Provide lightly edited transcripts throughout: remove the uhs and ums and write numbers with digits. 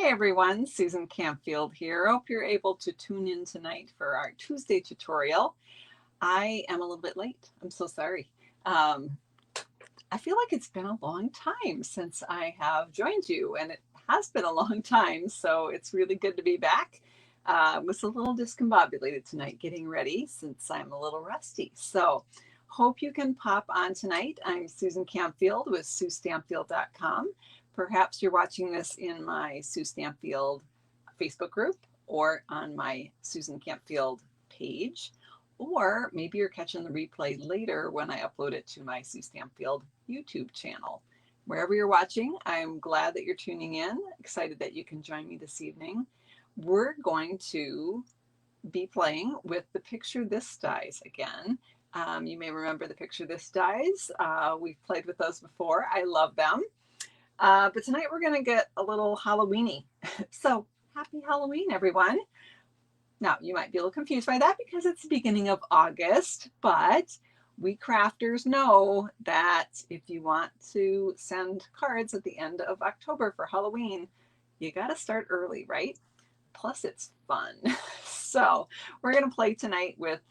Hey everyone, Susan Campfield here. Hope you're able to tune in tonight for our Tuesday tutorial. I am a little bit late. I'm so sorry. Um, I feel like it's been a long time since I have joined you, and it has been a long time, so it's really good to be back. Was a little discombobulated tonight getting ready since I'm a little rusty. So hope you can pop on tonight. I'm Susan Campfield with SueStampfield.com. Perhaps you're watching this in my Sue Stampfield Facebook group or on my Susan Campfield page, or maybe you're catching the replay later when I upload it to my Sue Stampfield YouTube channel. Wherever you're watching, I'm glad that you're tuning in. Excited that you can join me this evening. We're going to be playing with the Picture This dies again. You may remember the Picture This dies. We've played with those before. I love them. But tonight we're going to get a little Halloweeny. So happy Halloween, everyone. Now, you might be a little confused by that because it's the beginning of August, but we crafters know that if you want to send cards at the end of October for Halloween, you got to start early, right? Plus, it's fun. So we're going to play tonight with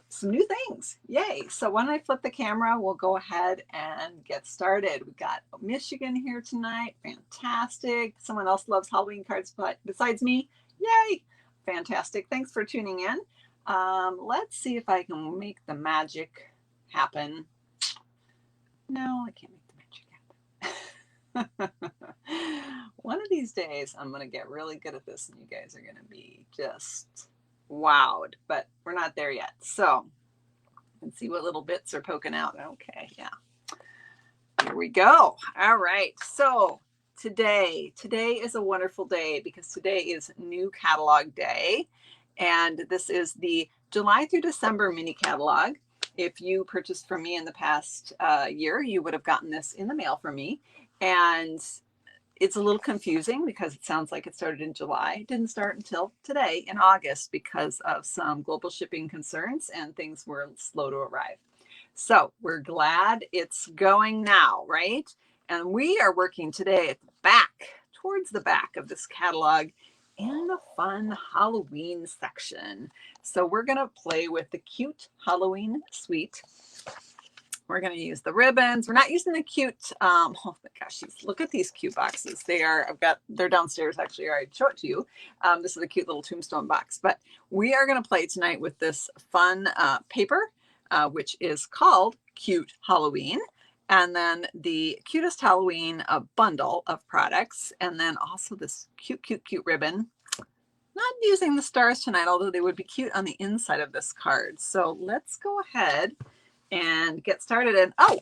some new things. Yay. So when I flip the camera, we'll go ahead and get started. We got Michigan here tonight. Fantastic. Someone else loves Halloween cards besides me. Yay. Fantastic. Thanks for tuning in. Let's see if I can make the magic happen. No, I can't make the magic happen. One of these days, I'm going to get really good at this and you guys are going to be just wowed, but we're not there yet. So let's see what little bits are poking out. Okay, yeah. Here we go. All right. So today is a wonderful day because today is new catalog day. And this is the July through December mini catalog. If you purchased from me in the past year, you would have gotten this in the mail from me. And it's a little confusing because it sounds like it started in July. It didn't start until today in August because of some global shipping concerns and things were slow to arrive. So we're glad it's going now, right? And we are working today at the back, towards the back of this catalog in the fun Halloween section. So we're going to play with the cute Halloween suite. We're going to use the ribbons. We're not using the cute, oh my gosh, look at these cute boxes. They're downstairs actually, or I'd show it to you. This is a cute little tombstone box, but we are going to play tonight with this fun paper, which is called Cute Halloween. And then the Cutest Halloween bundle of products. And then also this cute, cute, cute ribbon. Not using the stars tonight, although they would be cute on the inside of this card. So let's go ahead and get started. And oh,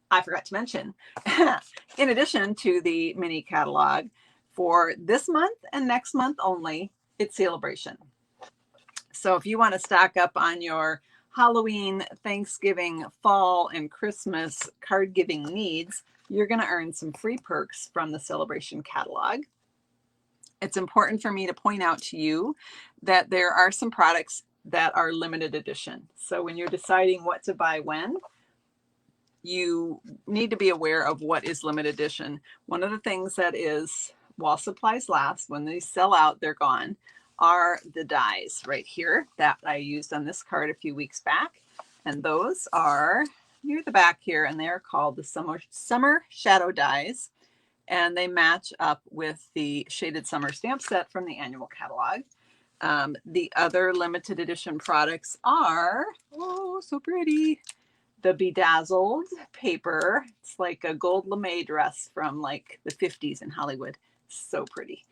I forgot to mention, in addition to the mini catalog, for this month and next month only, it's Celebration. So if you want to stock up on your Halloween, Thanksgiving, fall, and Christmas card giving needs, you're going to earn some free perks from the Celebration catalog. It's important for me to point out to you that there are some products that are limited edition. So when you're deciding what to buy when, you need to be aware of what is limited edition. One of the things that is, while supplies last, when they sell out, they're gone, are the dies right here that I used on this card a few weeks back. And those are near the back here, and they are called the Summer Shadow dies. And they match up with the Shaded Summer stamp set from the annual catalog. The other limited edition products are, oh, so pretty, the Bedazzled paper. It's like a gold lame dress from like the 50s in Hollywood. So pretty.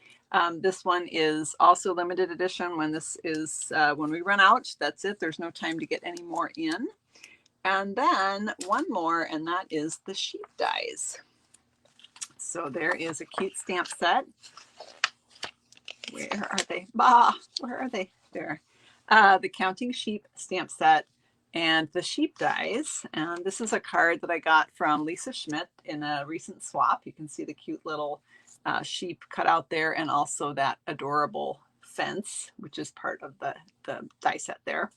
This one is also limited edition. When we run out, that's it. There's no time to get any more in. And then one more, and that is the sheep dies. So there is a cute stamp set. Where are they? Where are they? There. The Counting Sheep stamp set and the sheep dies. And this is a card that I got from Lisa Schmidt in a recent swap. You can see the cute little sheep cut out there and also that adorable fence, which is part of the die set there.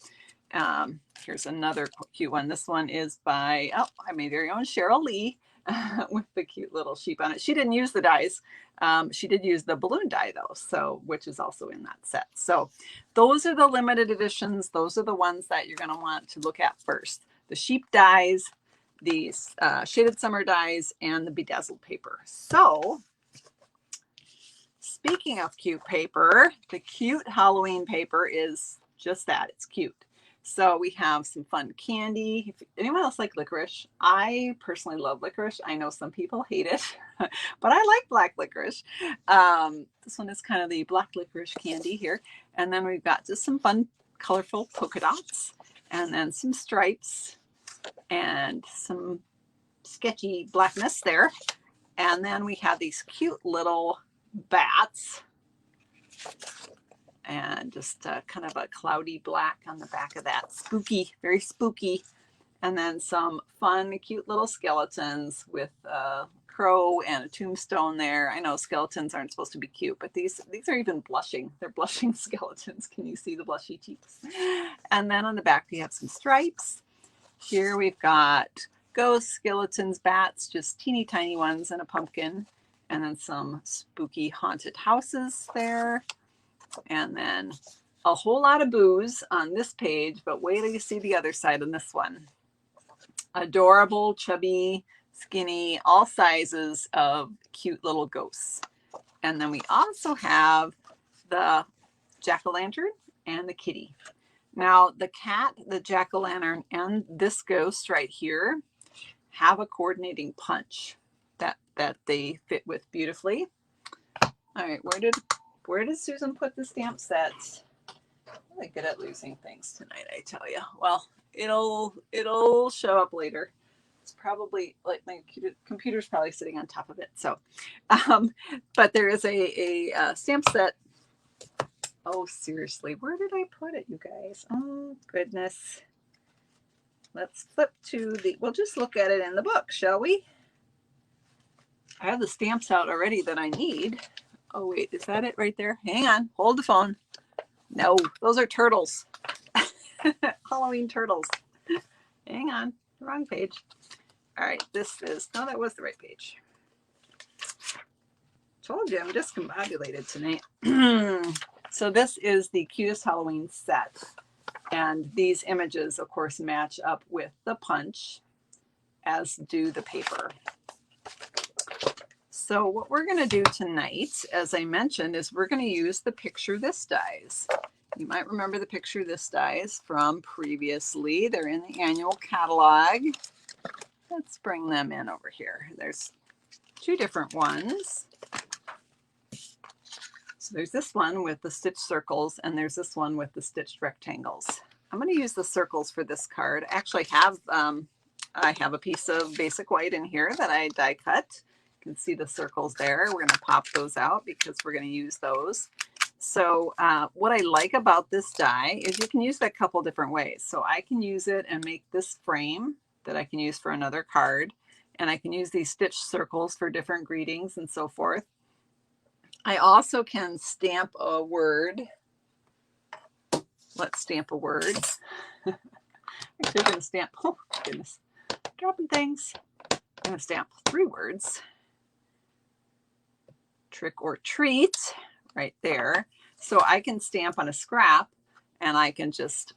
Here's another cute one. This one is by, I made very own Cheryl Lee. with the cute little sheep on it. She didn't use the dies. She did use the balloon die though, so which is also in that set. So those are the limited editions. Those are the ones that you're going to want to look at first. The sheep dies, the shaded summer dies, and the bedazzled paper. So speaking of cute paper, the cute Halloween paper is just that. It's cute. So we have some fun candy. If anyone else like licorice? I personally love licorice. I know some people hate it, but I like black licorice. This one is kind of the black licorice candy here. And then we've got just some fun, colorful polka dots, and then some stripes, and some sketchy blackness there. And then we have these cute little bats, and just kind of a cloudy black on the back of that. Spooky, very spooky. And then some fun, cute little skeletons with a crow and a tombstone there. I know skeletons aren't supposed to be cute, but these are even blushing. They're blushing skeletons. Can you see the blushy cheeks? And then on the back, we have some stripes. Here we've got ghosts, skeletons, bats, just teeny tiny ones, and a pumpkin. And then some spooky haunted houses there. And then a whole lot of booze on this page, but wait till you see the other side on this one. Adorable, chubby, skinny, all sizes of cute little ghosts. And then we also have the jack-o'-lantern and the kitty. Now the cat, the jack-o'-lantern, and this ghost right here have a coordinating punch that they fit with beautifully. All right, where did Susan put the stamp sets? I'm really good at losing things tonight, I tell you. Well, it'll show up later. It's probably like my computer's probably sitting on top of it. So, but there is a stamp set. Oh, seriously, where did I put it, you guys? Oh, goodness. Let's flip to we'll just look at it in the book, shall we? I have the stamps out already that I need. Oh, wait, is that it right there? Hang on, hold the phone. No, those are turtles. Halloween turtles. Hang on, wrong page. All right, no, that was the right page. Told you, I'm discombobulated tonight. So this is the cutest Halloween set. And these images, of course, match up with the punch, as do the paper. So what we're going to do tonight, as I mentioned, is we're going to use the Picture This dies. You might remember the Picture This dies from previously. They're in the annual catalog. Let's bring them in over here. There's two different ones. So there's this one with the stitched circles, and there's this one with the stitched rectangles. I'm going to use the circles for this card. Actually, I have a piece of basic white in here that I die cut. You can see the circles there. We're going to pop those out because we're going to use those. So what I like about this die is you can use it a couple different ways. So I can use it and make this frame that I can use for another card. And I can use these stitched circles for different greetings and so forth. I also can stamp a word. Let's stamp a word. Actually, I'm going to stamp, oh goodness, dropping things. I'm going to stamp 3 words. Trick or treat, right there. So I can stamp on a scrap, and I can just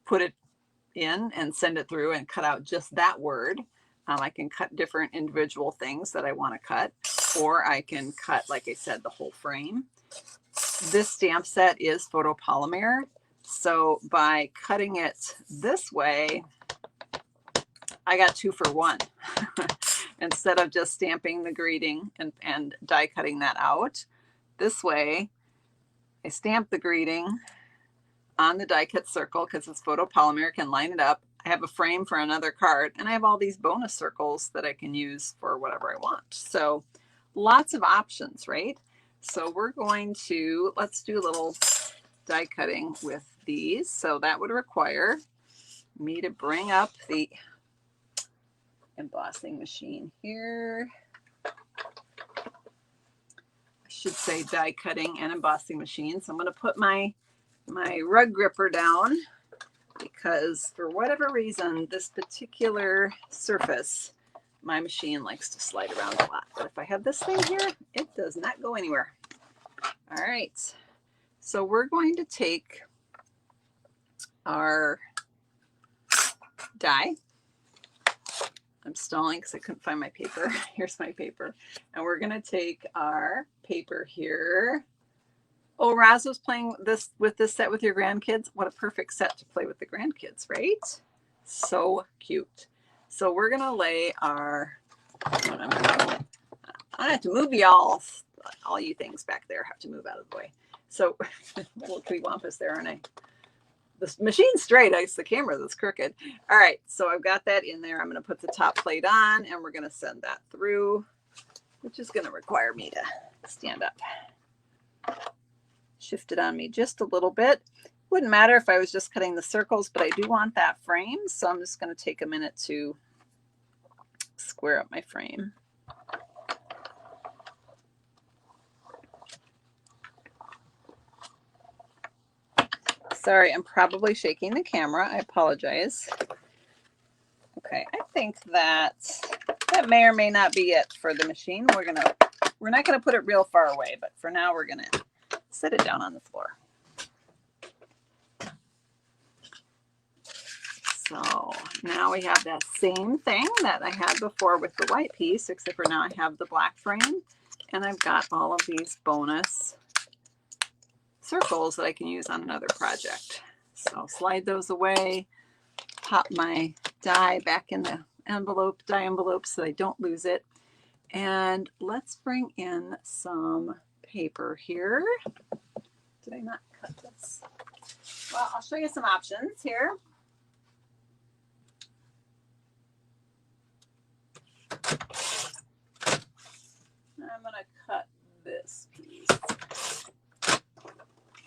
put it in and send it through and cut out just that word. I can cut different individual things that I want to cut, or I can cut, like I said, the whole frame. This stamp set is photopolymer. So by cutting it this way, I got 2 for 1. Instead of just stamping the greeting and die cutting that out. This way, I stamp the greeting on the die cut circle because it's photopolymer, can line it up. I have a frame for another card, and I have all these bonus circles that I can use for whatever I want. So lots of options, right? So we're going to, let's do a little die cutting with these. So that would require me to bring up the embossing machine here. I should say die cutting and embossing machine. So I'm going to put my rug gripper down because for whatever reason, this particular surface my machine likes to slide around a lot. But if I have this thing here, it does not go anywhere. All right. So we're going to take our die. I'm stalling because I couldn't find my paper. Here's my paper. And we're going to take our paper here. Oh, Raz was playing this with this set with your grandkids. What a perfect set to play with the grandkids, right? So cute. So we're going to lay our, I have to move y'all. All you things back there have to move out of the way. So, little tweewampus there, aren't I? The machine's straight. It's the camera that's crooked. All right, so I've got that in there. I'm going to put the top plate on, and we're going to send that through, which is going to require me to stand up. Shift it on me just a little bit. Wouldn't matter if I was just cutting the circles, but I do want that frame, so I'm just going to take a minute to square up my frame. Sorry, I'm probably shaking the camera. I apologize. Okay, I think that may or may not be it for the machine. We're not gonna put it real far away, but for now we're gonna set it down on the floor. So now we have that same thing that I had before with the white piece, except for now I have the black frame, and I've got all of these bonus circles that I can use on another project. So slide those away, pop my die back in the die envelope so I don't lose it. And let's bring in some paper here. Did I not cut this? Well, I'll show you some options here. I'm going to cut this piece.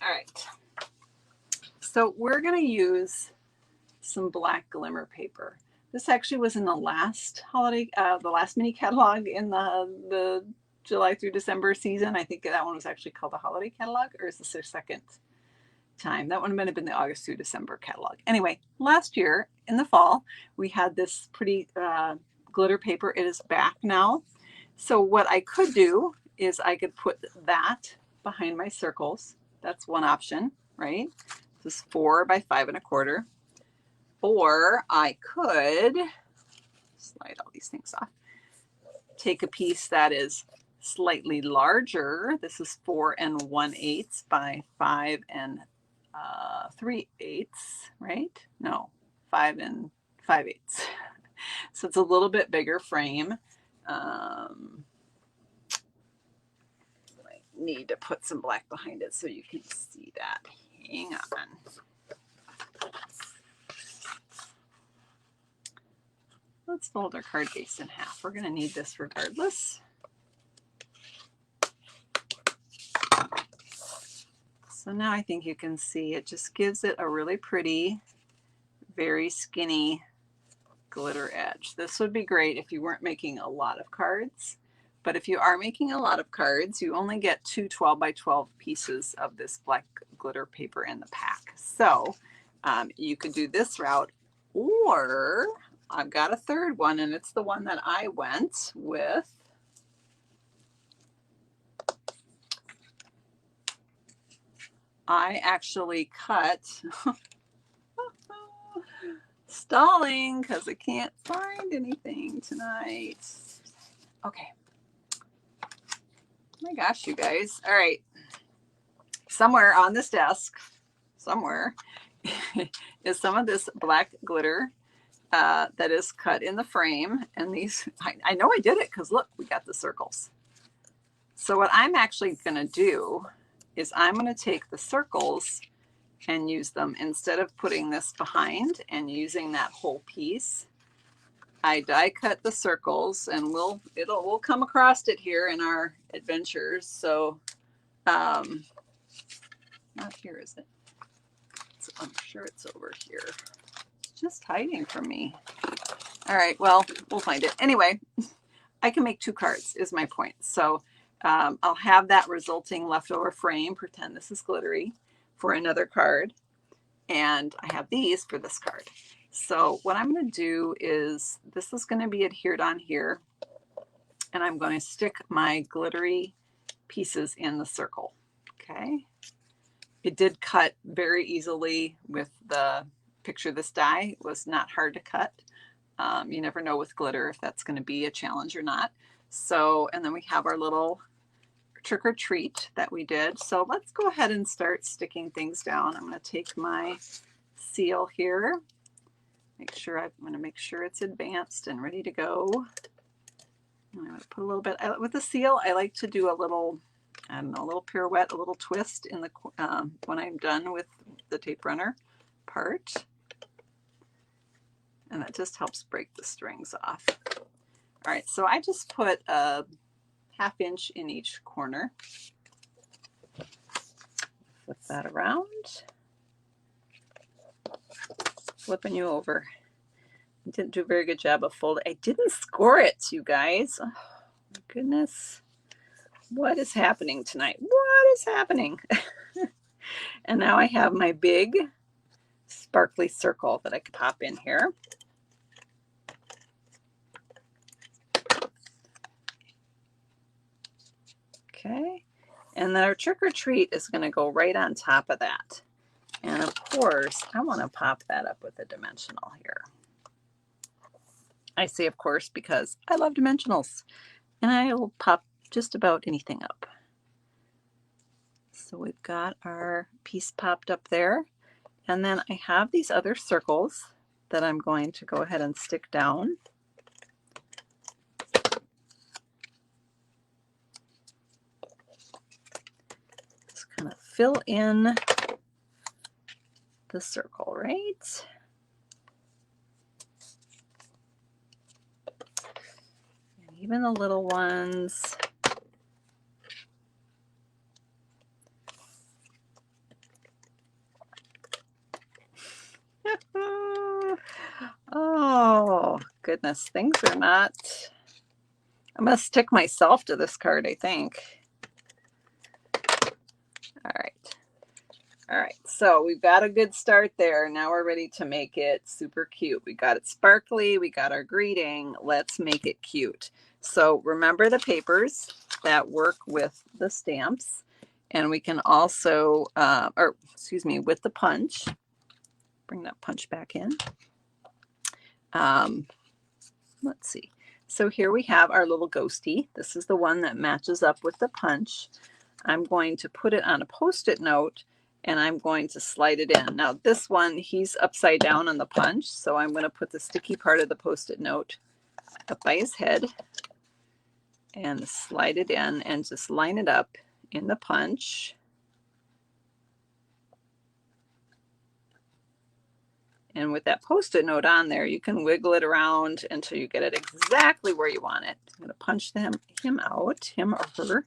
All right. So we're going to use some black glimmer paper. This actually was in the last holiday, the last mini catalog in the July through December season. I think that one was actually called the holiday catalog, or is this their second time? That one might have been the August through December catalog. Anyway, last year in the fall, we had this pretty glitter paper. It is back now. So what I could do is I could put that behind my circles. That's one option, right? This is 4 by 5 1/4. Or I could slide all these things off. Take a piece that is slightly larger. This is 4 1/8 by 5 3/8, right? No, 5 5/8. So it's a little bit bigger frame. I need to put some black behind it so you can see that. Hang on. Let's fold our card base in half. We're going to need this regardless. So now I think you can see it just gives it a really pretty, very skinny glitter edge. This would be great if you weren't making a lot of cards. But if you are making a lot of cards, you only get 2 12 by 12 pieces of this black glitter paper in the pack. So you could do this route, or I've got a third one, and it's the one that I went with. I actually cut, stalling because I can't find anything tonight. Okay. Oh my gosh, you guys. All right. Somewhere on this desk, somewhere, is some of this black glitter that is cut in the frame. And these, I know I did it because look, we got the circles. So what I'm actually going to do is I'm going to take the circles and use them instead of putting this behind and using that whole piece. I die cut the circles, and we'll come across it here in our adventures. So, not here, is it? I'm sure it's over here. It's just hiding from me. All right, well, we'll find it. Anyway, I can make 2 cards is my point. So I'll have that resulting leftover frame, pretend this is glittery, for another card. And I have these for this card. So what I'm going to do is, this is going to be adhered on here, and I'm going to stick my glittery pieces in the circle. Okay. It did cut very easily with the picture. This die was not hard to cut. You never know with glitter if that's going to be a challenge or not. So, and then we have our little trick or treat that we did. So let's go ahead and start sticking things down. I'm going to take my seal here. I'm going to make sure it's advanced and ready to go. I'm going to put a little bit with the seal. I like to do a little, I don't know, a little pirouette, a little twist in the when I'm done with the tape runner part, and that just helps break the strings off. All right, so I just put a 1/2 inch in each corner. Flip that around. Flipping you over. I didn't do a very good job of folding. I didn't score it, you guys. Oh my goodness. What is happening tonight? What is happening? And now I have my big sparkly circle that I could pop in here. Okay. And then our trick or treat is going to go right on top of that. And of course, I want to pop that up with a dimensional here. I say of course because I love dimensionals, and I will pop just about anything up. So we've got our piece popped up there, and then I have these other circles that I'm going to go ahead and stick down. Just kind of fill in the circle, right? And even the little ones. Oh, goodness. Things are not... I'm going to stick myself to this card, I think. All right. All right. So we've got a good start there. Now we're ready to make it super cute. We got it sparkly. We got our greeting. Let's make it cute. So remember the papers that work with the stamps. And we can also, with the punch. Bring that punch back in. Let's see. So here we have our little ghosty. This is the one that matches up with the punch. I'm going to put it on a Post-it note, and I'm going to slide it in. Now this one, he's upside down on the punch, so I'm going to put the sticky part of the Post-it note up by his head and slide it in and just line it up in the punch. And with that Post-it note on there, you can wiggle it around until you get it exactly where you want it. I'm going to punch him out, him or her,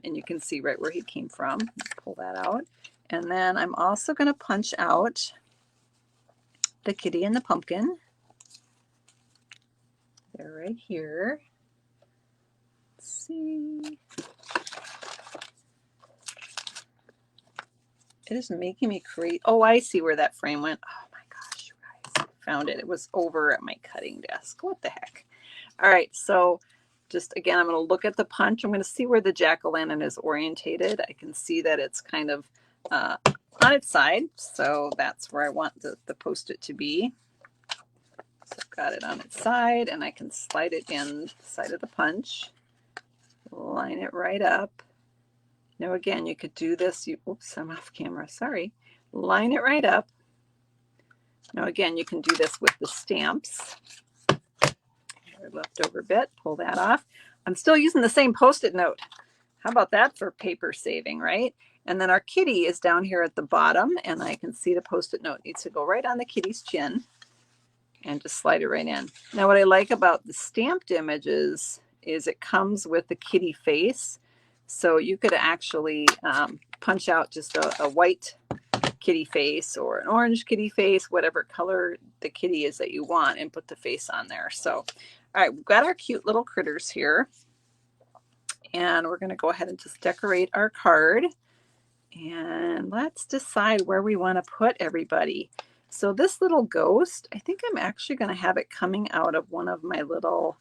and you can see right where he came from. Pull that out. And then I'm also going to punch out the kitty and the pumpkin. They're right here. Let's see. It is making me create. Oh, I see where that frame went. Oh my gosh, you guys. I found it. It was over at my cutting desk. What the heck? All right, so just again, I'm going to look at the punch. I'm going to see where the jack-o'-lantern is orientated. I can see that it's kind of on its side, so that's where I want the Post-it to be. So I've got it on its side, and I can slide it in the side of the punch, line it right up. Now again, you could do this. Oops, I'm off camera. Sorry. Line it right up. Now again, you can do this with the stamps. Leftover bit, pull that off. I'm still using the same Post-it note. How about that for paper saving, right? And then our kitty is down here at the bottom, and I can see the Post-it note needs to go right on the kitty's chin and just slide it right in. Now what I like about the stamped images is it comes with the kitty face. So you could actually punch out just a white kitty face or an orange kitty face, whatever color the kitty is that you want, and put the face on there. So, all right, we've got our cute little critters here. And we're going to go ahead and just decorate our card. And let's decide where we want to put everybody. So this little ghost, I think I'm actually going to have it coming out of one of my little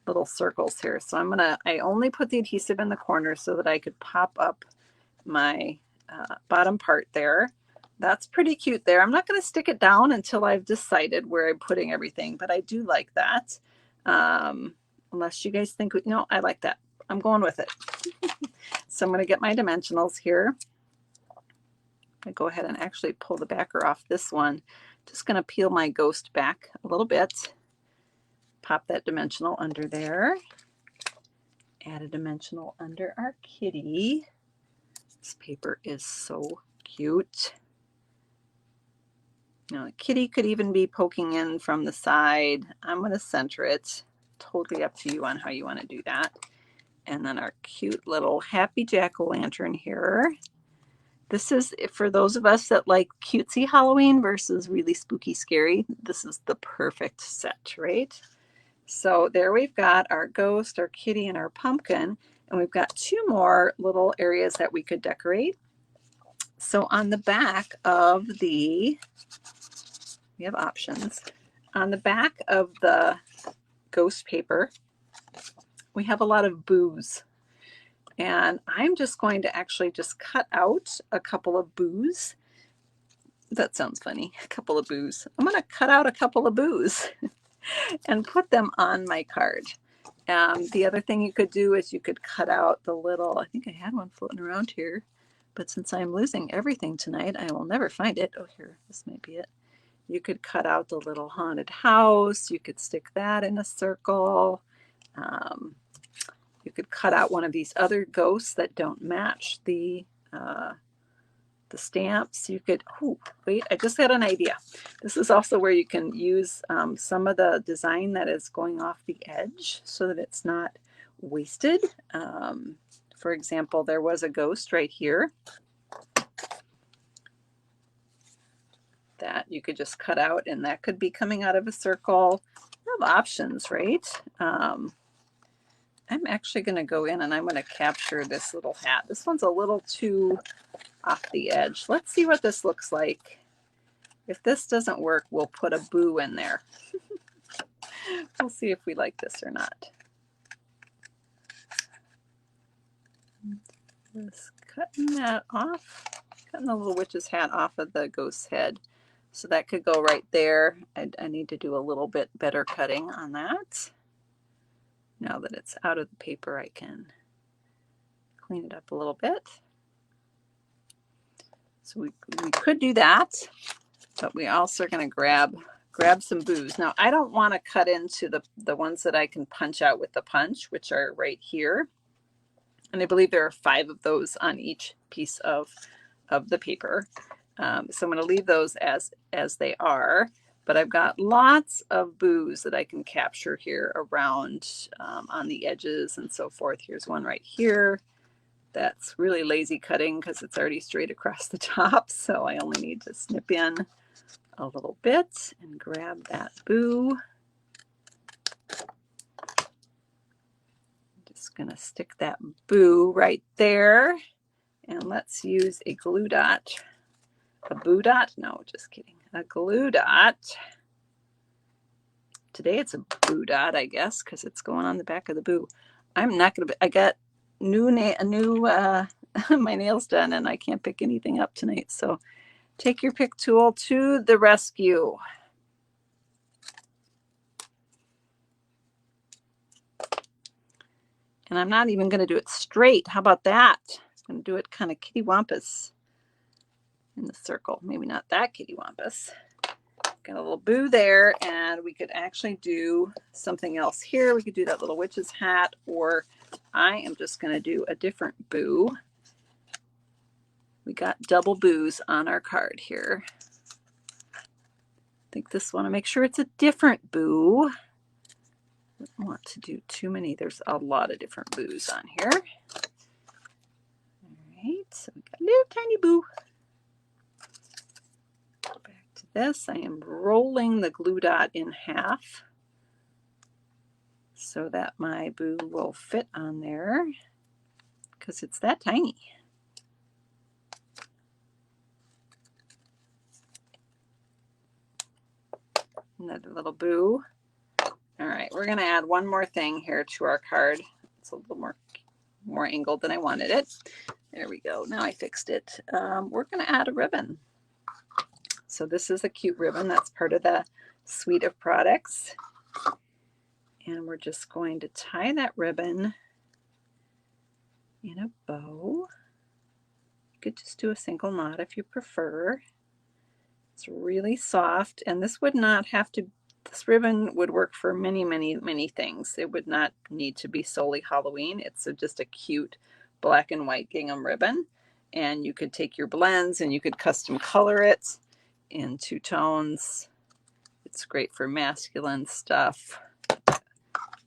little circles here. So I only put the adhesive in the corner so that I could pop up my bottom part there. That's pretty cute there. I'm not going to stick it down until I've decided where I'm putting everything, but I do like that. Unless you guys think, no, I like that. I'm going with it. So I'm going to get my dimensionals here. I go ahead and actually pull the backer off this one. Just going to peel my ghost back a little bit. Pop that dimensional under there. Add a dimensional under our kitty. This paper is so cute. Now the kitty could even be poking in from the side. I'm going to center it. Totally up to you on how you want to do that. And then our cute little happy jack-o'-lantern here. This is for those of us that like cutesy Halloween versus really spooky scary. This is the perfect set, right? So there we've got our ghost, our kitty, and our pumpkin. And we've got two more little areas that we could decorate. So on the back of we have options. On the back of the ghost paper, we have a lot of boos. And I'm just going to actually just cut out a couple of boos. That sounds funny, a couple of boos. I'm going to cut out a couple of boos and put them on my card. The other thing you could do is you could cut out the little, I think I had one floating around here, but since I'm losing everything tonight, I will never find it. Oh, here, this might be it. You could cut out the little haunted house. You could stick that in a circle. You could cut out one of these other ghosts that don't match the stamps. You could, oh, wait, I just had an idea. This is also where you can use some of the design that is going off the edge so that it's not wasted. For example, there was a ghost right here that you could just cut out, and that could be coming out of a circle. You have options, right? I'm actually going to go in and I'm going to capture this little hat. This one's a little too off the edge. Let's see what this looks like. If this doesn't work, we'll put a boo in there. We'll see if we like this or not. Just cutting that off, cutting the little witch's hat off of the ghost's head. So that could go right there. I need to do a little bit better cutting on that. Now that it's out of the paper, I can clean it up a little bit. So we could do that, but we also are going to grab some boos. Now I don't want to cut into the ones that I can punch out with the punch, which are right here. And I believe there are 5 of those on each piece of the paper. So I'm going to leave those as they are. But I've got lots of boos that I can capture here around on the edges and so forth. Here's one right here. That's really lazy cutting because it's already straight across the top. So I only need to snip in a little bit and grab that boo. I'm just going to stick that boo right there. And let's use a glue dot. A boo dot? No, just kidding. A glue dot. Today it's a boo dot, I guess, because it's going on the back of the boo. I'm not going to, I got my nails done and I can't pick anything up tonight. So take your pick tool to the rescue. And I'm not even going to do it straight. How about that? I'm going to do it kind of kitty wampus in the circle. Maybe not that kitty wampus. Got a little boo there, and we could actually do something else here. We could do that little witch's hat, or I am just going to do a different boo. We got double boos on our card here. I think this one, to make sure it's a different boo. I don't want to do too many. There's a lot of different boos on here. All right, so we got a little tiny boo. Back to this, I am rolling the glue dot in half so that my boo will fit on there because it's that tiny. Another little boo. All right, we're going to add one more thing here to our card. It's a little more angled than I wanted it. There we go. Now I fixed it. We're going to add a ribbon. So this is a cute ribbon that's part of the suite of products. And we're just going to tie that ribbon in a bow. You could just do a single knot if you prefer. It's really soft, and this would not have to, this ribbon would work for many, many, many things. It would not need to be solely Halloween. It's just a cute black and white gingham ribbon, and you could take your blends and you could custom color it in 2 tones. It's great for masculine stuff,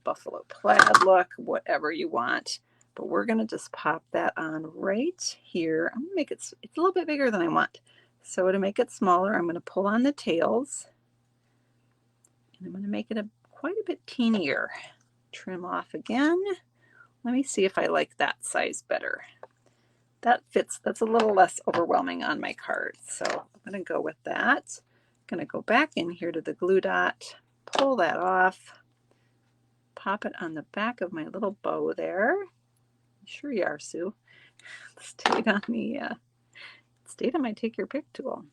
buffalo plaid look, whatever you want. But we're going to just pop that on right here. I'm going to make it, it's a little bit bigger than I want. So to make it smaller, I'm going to pull on the tails, and I'm going to make it quite a bit teenier. Trim off again. Let me see if I like that size better. That fits, that's a little less overwhelming on my card. So I'm going to go with that. I'm going to go back in here to the glue dot, pull that off, pop it on the back of my little bow there. Sure you are, Sue. Stayed on my take your pick tool.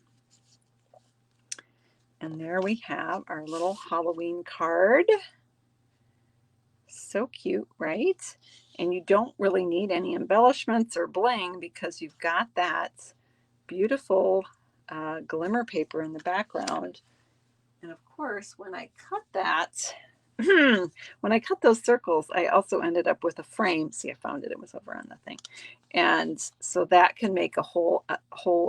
And there we have our little Halloween card. So cute, right? And you don't really need any embellishments or bling because you've got that beautiful glimmer paper in the background. And of course, when I cut that, when I cut those circles, I also ended up with a frame. See, I found it. It was over on the thing. And so that can make a whole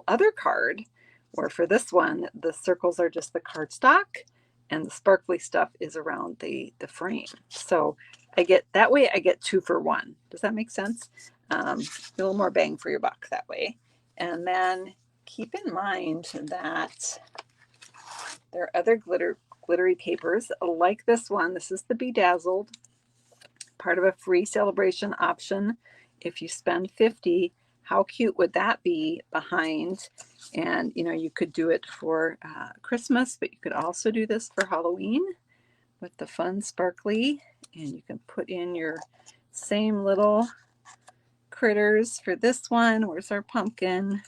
other card, where for this one, the circles are just the cardstock and the sparkly stuff is around the frame. So I get, that way I get 2 for 1. Does that make sense? A little more bang for your buck that way. And then keep in mind that there are other glittery papers like this one. This is the Bedazzled, part of a free celebration option. If you spend $50, how cute would that be behind? And you know, you could do it for Christmas, but you could also do this for Halloween with the fun sparkly, and you can put in your same little critters for this one. Where's our pumpkin?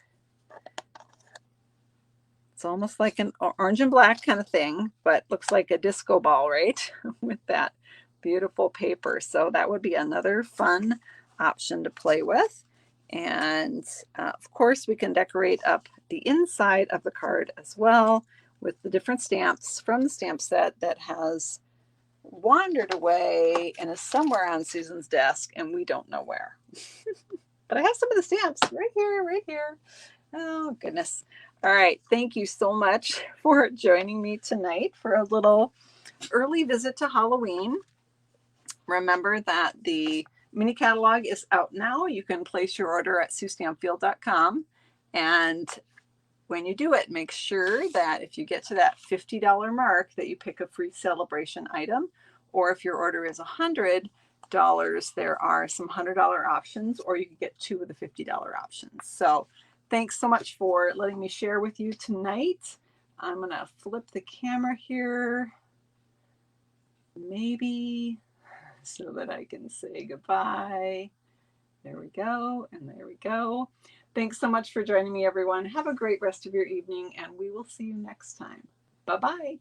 It's almost like an orange and black kind of thing, but looks like a disco ball, right? With that beautiful paper. So that would be another fun option to play with. And of course, we can decorate up the inside of the card as well with the different stamps from the stamp set that has wandered away and is somewhere on Susan's desk, and we don't know where. But I have some of the stamps right here, right here. Oh, goodness. All right. Thank you so much for joining me tonight for a little early visit to Halloween. Remember that the mini catalog is out now. You can place your order at SueStampfield.com. And when you do it, make sure that if you get to that $50 mark that you pick a free celebration item, or if your order is $100, there are some $100 options, or you can get 2 of the $50 options. So thanks so much for letting me share with you tonight. I'm going to flip the camera here, maybe, so that I can say goodbye. There we go, and there we go. Thanks so much for joining me, everyone. Have a great rest of your evening, and we will see you next time. Bye-bye.